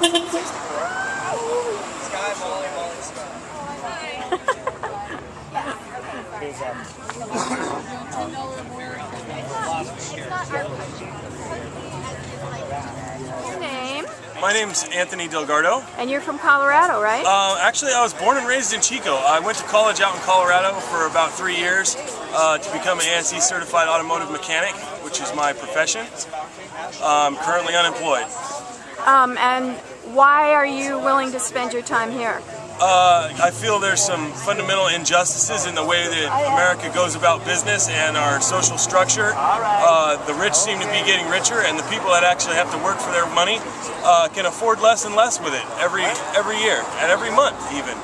Your name? My name's Anthony Delgardo. And you're from Colorado, right? Actually, I was born and raised in Chico. I went to college out in Colorado for about 3 years to become an ASE certified automotive mechanic, which is my profession. I'm currently unemployed. And why are you willing to spend your time here? I feel there's some fundamental injustices in the way that America goes about business and our social structure. The rich seem to be getting richer, and the people that actually have to work for their money can afford less and less with it every year and every month even.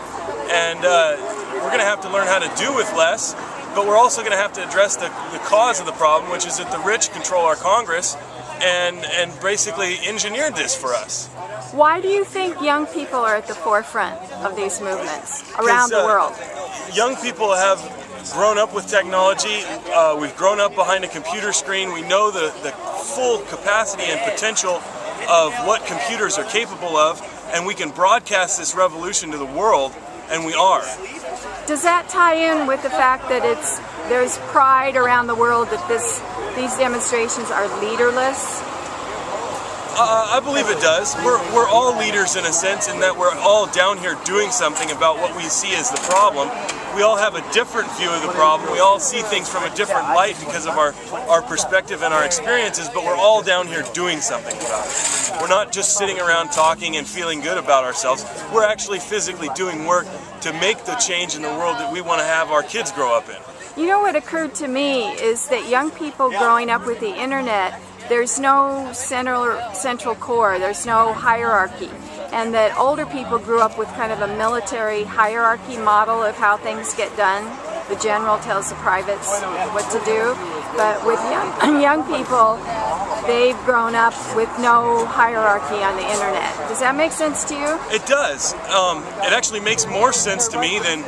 And we're going to have to learn how to do with less, but we're also going to have to address the cause of the problem, which is that the rich control our Congress and basically engineered this for us. Why do you think young people are at the forefront of these movements around the world? Young people have grown up with technology. We've grown up behind a computer screen. We know the full capacity and potential of what computers are capable of, and we can broadcast this revolution to the world, and we are. Does that tie in with the fact that there's pride around the world that these demonstrations are leaderless? I believe it does. We're all leaders in a sense, in that we're all down here doing something about what we see as the problem. We all have a different view of the problem. We all see things from a different light because of our perspective and our experiences, but we're all down here doing something about it. We're not just sitting around talking and feeling good about ourselves. We're actually physically doing work to make the change in the world that we want to have our kids grow up in. You know what occurred to me is that young people growing up with the internet, there's no central core, there's no hierarchy, and that older people grew up with kind of a military hierarchy model of how things get done. The general tells the privates what to do, but with young people, they've grown up with no hierarchy on the internet. Does that make sense to you? It does. It actually makes more sense to me than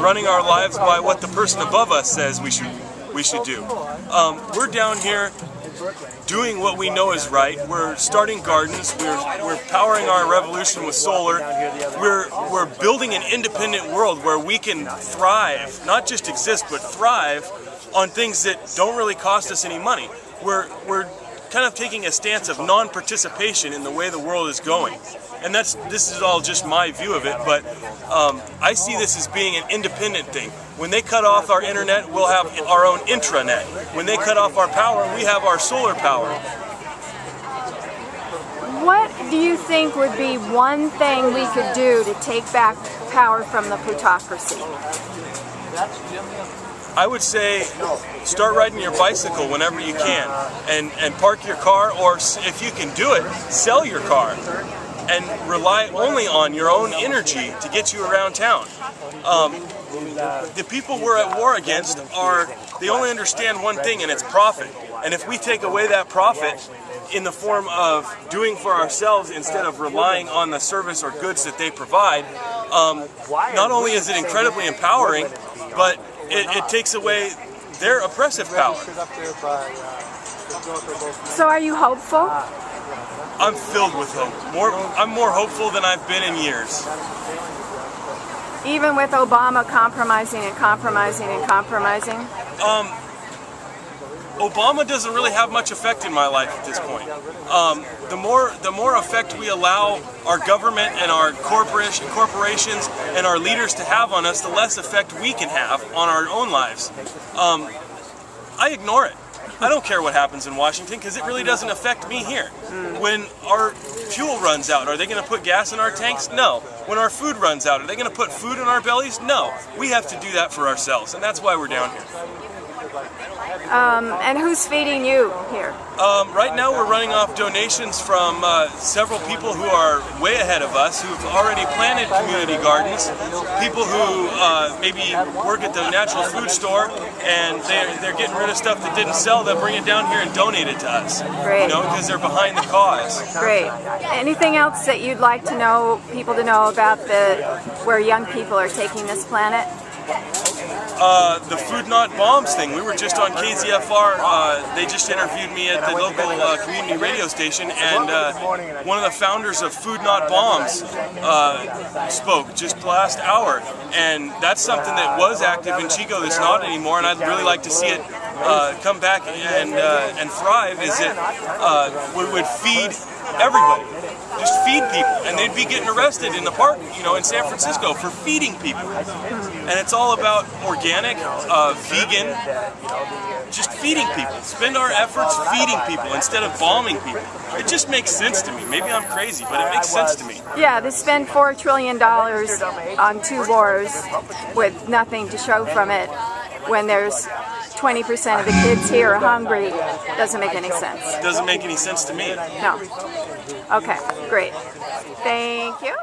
running our lives by what the person above us says we should do. We're down here doing what we know is right. We're starting gardens. We're powering our revolution with solar. We're building an independent world where we can thrive, not just exist, but thrive on things that don't really cost us any money. We're kind of taking a stance of non-participation in the way the world is going. And this is all just my view of it, but I see this as being an independent thing. When they cut off our internet, we'll have our own intranet. When they cut off our power, we have our solar power. What do you think would be one thing we could do to take back power from the plutocracy? I would say start riding your bicycle whenever you can, and park your car, or if you can do it, sell your car and rely only on your own energy to get you around town. The people we're at war against they only understand one thing, and it's profit. And if we take away that profit in the form of doing for ourselves instead of relying on the service or goods that they provide, not only is it incredibly empowering, but it takes away their oppressive power. So are you hopeful? I'm filled with hope. I'm more hopeful than I've been in years. Even with Obama compromising and compromising and compromising? Obama doesn't really have much effect in my life at this point. The more effect we allow our government and our corporations and our leaders to have on us, the less effect we can have on our own lives. I ignore it. I don't care what happens in Washington because it really doesn't affect me here. When our fuel runs out, are they going to put gas in our tanks? No. When our food runs out, are they going to put food in our bellies? No. We have to do that for ourselves, and that's why we're down here. And who's feeding you here? Right now we're running off donations from several people who are way ahead of us, who've already planted community gardens, people who maybe work at the natural food store, and they're getting rid of stuff that didn't sell. They'll bring it down here and donate it to us. Great. You know, because they're behind the cause. Great. Anything else that you'd like to know, people to know about where young people are taking this planet? The Food Not Bombs thing. We were just on KZFR. They just interviewed me at the local community radio station, and one of the founders of Food Not Bombs spoke just last hour. And that's something that was active in Chico that's not anymore, and I'd really like to see it come back and thrive. Is it would feed everybody. Just feed people, and they'd be getting arrested in the park, you know, in San Francisco for feeding people. And it's all about organic, vegan, just feeding people. Spend our efforts feeding people instead of bombing people. It just makes sense to me. Maybe I'm crazy, but it makes sense to me. Yeah, to spend $4 trillion on 2 wars with nothing to show from it when there's 20% of the kids here are hungry doesn't make any sense. It doesn't make any sense to me. No. Okay, great. Thank you.